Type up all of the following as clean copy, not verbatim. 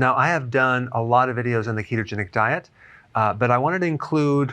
Now, I have done a lot of videos on the ketogenic diet, but I wanted to include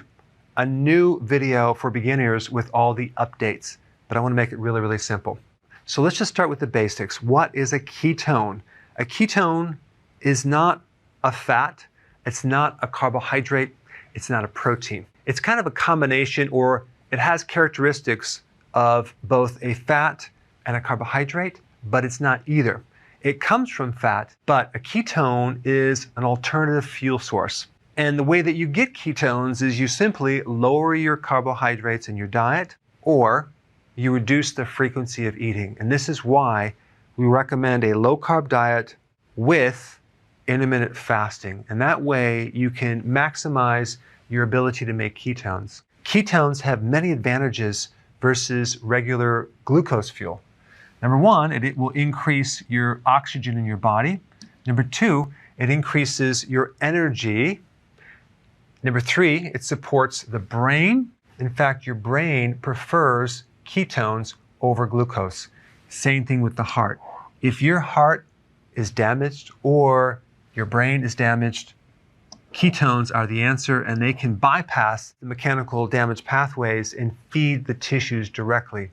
a new video for beginners with all the updates, but I want to make it really, really simple. So let's just start with the basics. What is a ketone? A ketone is not a fat, it's not a carbohydrate, it's not a protein. It's kind of a combination, or it has characteristics of both a fat and a carbohydrate, but it's not either. It comes from fat, but a ketone is an alternative fuel source. And the way that you get ketones is you simply lower your carbohydrates in your diet, or you reduce the frequency of eating. And this is why we recommend a low-carb diet with intermittent fasting. And that way you can maximize your ability to make ketones. Ketones have many advantages versus regular glucose fuel. Number one, it will increase your oxygen in your body. Number two, it increases your energy. Number three, it supports the brain. In fact, your brain prefers ketones over glucose. Same thing with the heart. If your heart is damaged or your brain is damaged, ketones are the answer, and they can bypass the mechanical damage pathways and feed the tissues directly.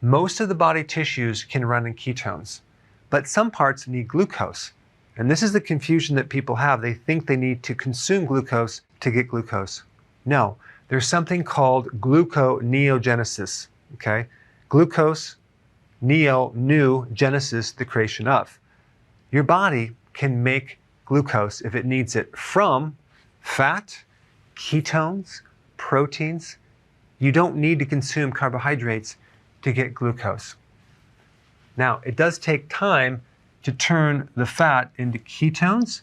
Most of the body tissues can run in ketones, but some parts need glucose. And this is the confusion that people have. They think they need to consume glucose to get glucose. No, there's something called gluconeogenesis, okay? Glucose, new, genesis, the creation of. Your body can make glucose if it needs it from fat, ketones, proteins. You don't need to consume carbohydrates to get glucose. Now, it does take time to turn the fat into ketones.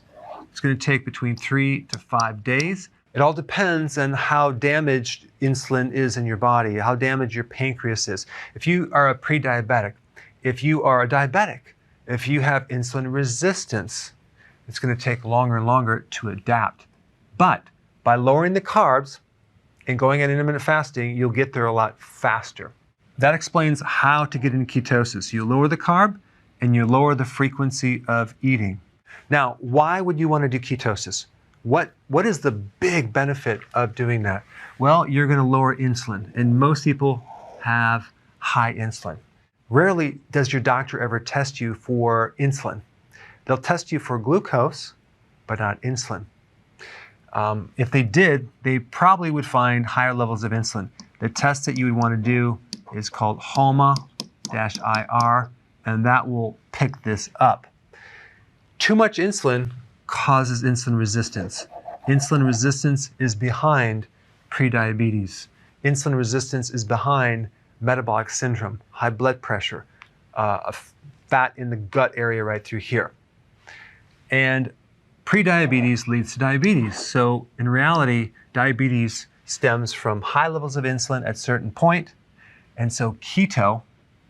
It's going to take between 3 to 5 days. It all depends on how damaged insulin is in your body, how damaged your pancreas is. If you are a pre-diabetic, if you are a diabetic, if you have insulin resistance, it's going to take longer and longer to adapt. But by lowering the carbs and going on intermittent fasting, you'll get there a lot faster. That explains how to get into ketosis. You lower the carb and you lower the frequency of eating. Now, why would you want to do ketosis? What is the big benefit of doing that? Well, you're going to lower insulin, and most people have high insulin. Rarely does your doctor ever test you for insulin. They'll test you for glucose, but not insulin. If they did, they probably would find higher levels of insulin. The test that you would want to do is called HOMA-IR, and that will pick this up. Too much insulin causes insulin resistance. Insulin resistance is behind prediabetes. Insulin resistance is behind metabolic syndrome, high blood pressure, fat in the gut area right through here. And prediabetes leads to diabetes. So in reality, diabetes stems from high levels of insulin at a certain point. And so keto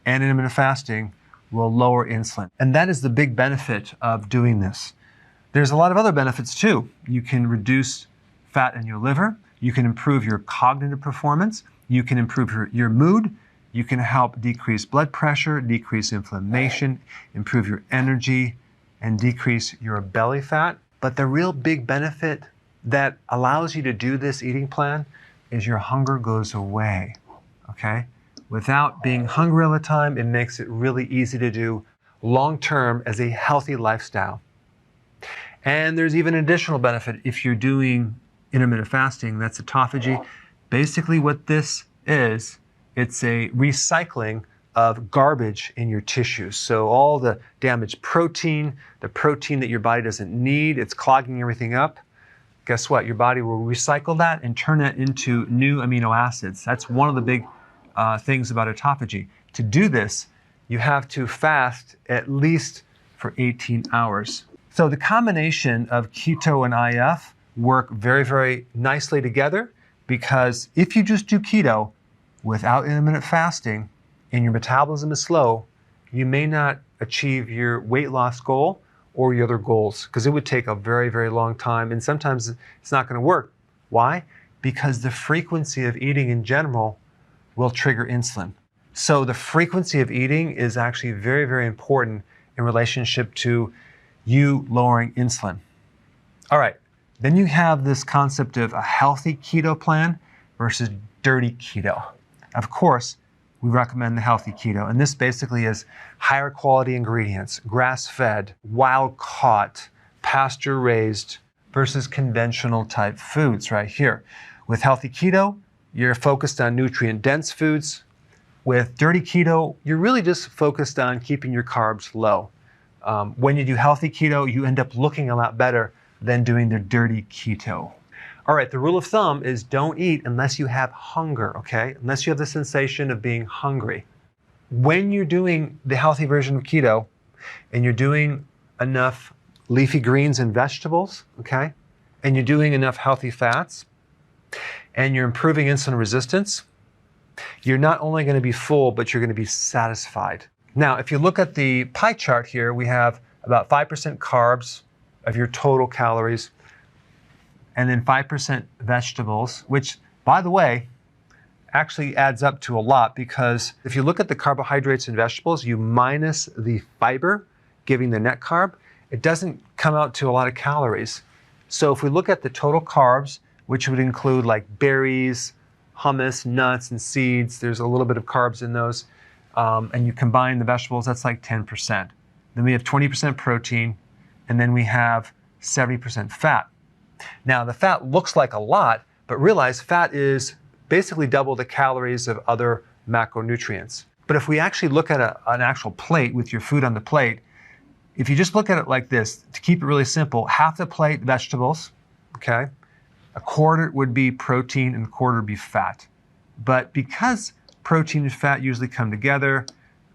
and intermittent fasting will lower insulin. And that is the big benefit of doing this. There's a lot of other benefits too. You can reduce fat in your liver. You can improve your cognitive performance. You can improve your mood. You can help decrease blood pressure, decrease inflammation, improve your energy, and decrease your belly fat. But the real big benefit that allows you to do this eating plan is your hunger goes away, okay? Without being hungry all the time, it makes it really easy to do long-term as a healthy lifestyle. And there's even an additional benefit if you're doing intermittent fasting, that's autophagy. Basically what this is, it's a recycling of garbage in your tissues. So all the damaged protein, the protein that your body doesn't need, it's clogging everything up. Guess what? Your body will recycle that and turn it into new amino acids. That's one of the big things about autophagy. To do this, you have to fast at least for 18 hours. So the combination of keto and IF work very, very nicely together, because if you just do keto without intermittent fasting and your metabolism is slow, you may not achieve your weight loss goal or your other goals, because it would take a very, very long time, and sometimes it's not going to work. Why? Because the frequency of eating in general will trigger insulin. So the frequency of eating is actually very, very important in relationship to you lowering insulin. All right, then you have this concept of a healthy keto plan versus dirty keto. Of course, we recommend the healthy keto, and this basically is higher quality ingredients, grass-fed, wild-caught, pasture-raised versus conventional type foods right here. With healthy keto, you're focused on nutrient-dense foods. With dirty keto, you're really just focused on keeping your carbs low. When you do healthy keto, you end up looking a lot better than doing the dirty keto. All right, the rule of thumb is don't eat unless you have hunger, okay? Unless you have the sensation of being hungry. When you're doing the healthy version of keto and you're doing enough leafy greens and vegetables, okay? And you're doing enough healthy fats and you're improving insulin resistance, you're not only going to be full, but you're going to be satisfied. Now, if you look at the pie chart here, we have about 5% carbs of your total calories, and then 5% vegetables, which, by the way, actually adds up to a lot, because if you look at the carbohydrates and vegetables, you minus the fiber, giving the net carb, it doesn't come out to a lot of calories. So if we look at the total carbs, which would include like berries, hummus, nuts, and seeds, there's a little bit of carbs in those, and you combine the vegetables, that's like 10%. Then we have 20% protein, and then we have 70% fat. Now, the fat looks like a lot, but realize fat is basically double the calories of other macronutrients. But if we actually look at an actual plate with your food on the plate, if you just look at it like this, to keep it really simple, half the plate vegetables, okay? A quarter would be protein and a quarter would be fat. But because protein and fat usually come together,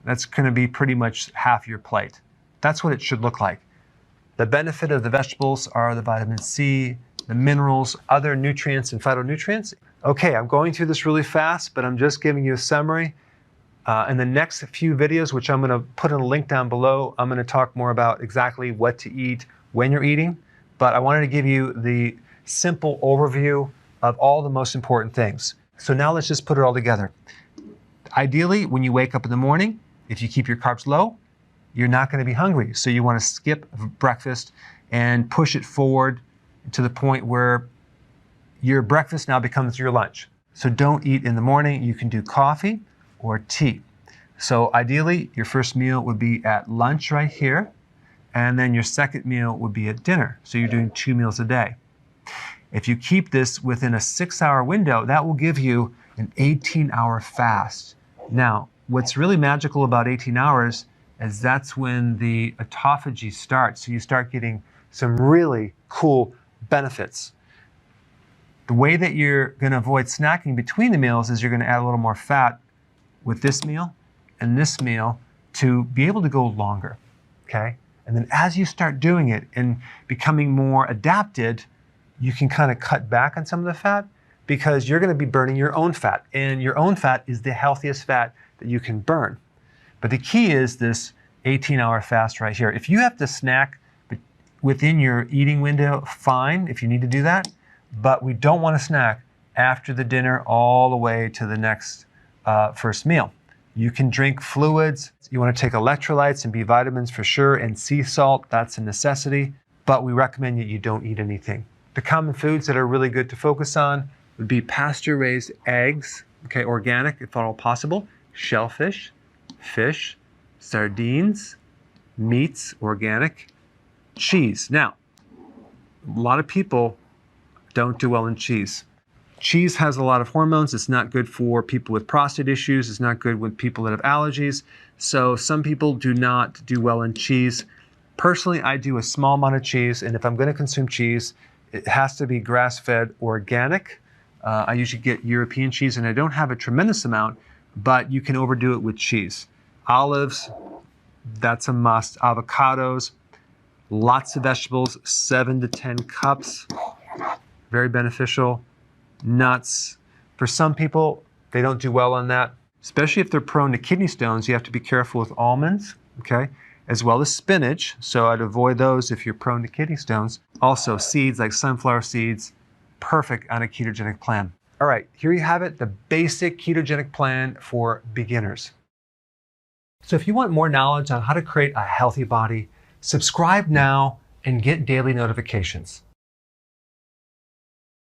that's going to be pretty much half your plate. That's what it should look like. The benefit of the vegetables are the vitamin C, the minerals, other nutrients and phytonutrients. Okay, I'm going through this really fast, but I'm just giving you a summary. In the next few videos, which I'm going to put in a link down below, I'm going to talk more about exactly what to eat when you're eating. But I wanted to give you the simple overview of all the most important things. So now let's just put it all together. Ideally, when you wake up in the morning, if you keep your carbs low, you're not going to be hungry. So you want to skip breakfast and push it forward to the point where your breakfast now becomes your lunch. So don't eat in the morning. You can do coffee or tea. So ideally, your first meal would be at lunch right here, and then your second meal would be at dinner. So you're doing 2 meals a day. If you keep this within a 6-hour window, that will give you an 18-hour fast. Now, what's really magical about 18 hours is that's when the autophagy starts. So you start getting some really cool benefits. The way that you're going to avoid snacking between the meals is you're going to add a little more fat with this meal and this meal to be able to go longer, okay? And then as you start doing it and becoming more adapted, you can kind of cut back on some of the fat because you're going to be burning your own fat. And your own fat is the healthiest fat that you can burn. But the key is this 18-hour fast right here. If you have to snack within your eating window, fine, if you need to do that. But we don't want to snack after the dinner all the way to the next first meal. You can drink fluids. You want to take electrolytes and B vitamins for sure, and sea salt, that's a necessity. But we recommend that you don't eat anything. The common foods that are really good to focus on would be pasture-raised eggs, okay, organic if at all possible, shellfish, fish, sardines, meats, organic, cheese. Now, a lot of people don't do well in cheese. Cheese has a lot of hormones. It's not good for people with prostate issues. It's not good with people that have allergies. So some people do not do well in cheese. Personally, I do a small amount of cheese, and if I'm going to consume cheese, it has to be grass-fed organic. I usually get European cheese, and I don't have a tremendous amount, but you can overdo it with cheese. Olives, that's a must. Avocados, lots of vegetables, 7 to 10 cups, very beneficial. Nuts, for some people, they don't do well on that, especially if they're prone to kidney stones. You have to be careful with almonds, okay, as well as spinach. So I'd avoid those if you're prone to kidney stones. Also, seeds like sunflower seeds, perfect on a ketogenic plan. All right, here you have it, the basic ketogenic plan for beginners. So if you want more knowledge on how to create a healthy body, Subscribe now and get daily notifications.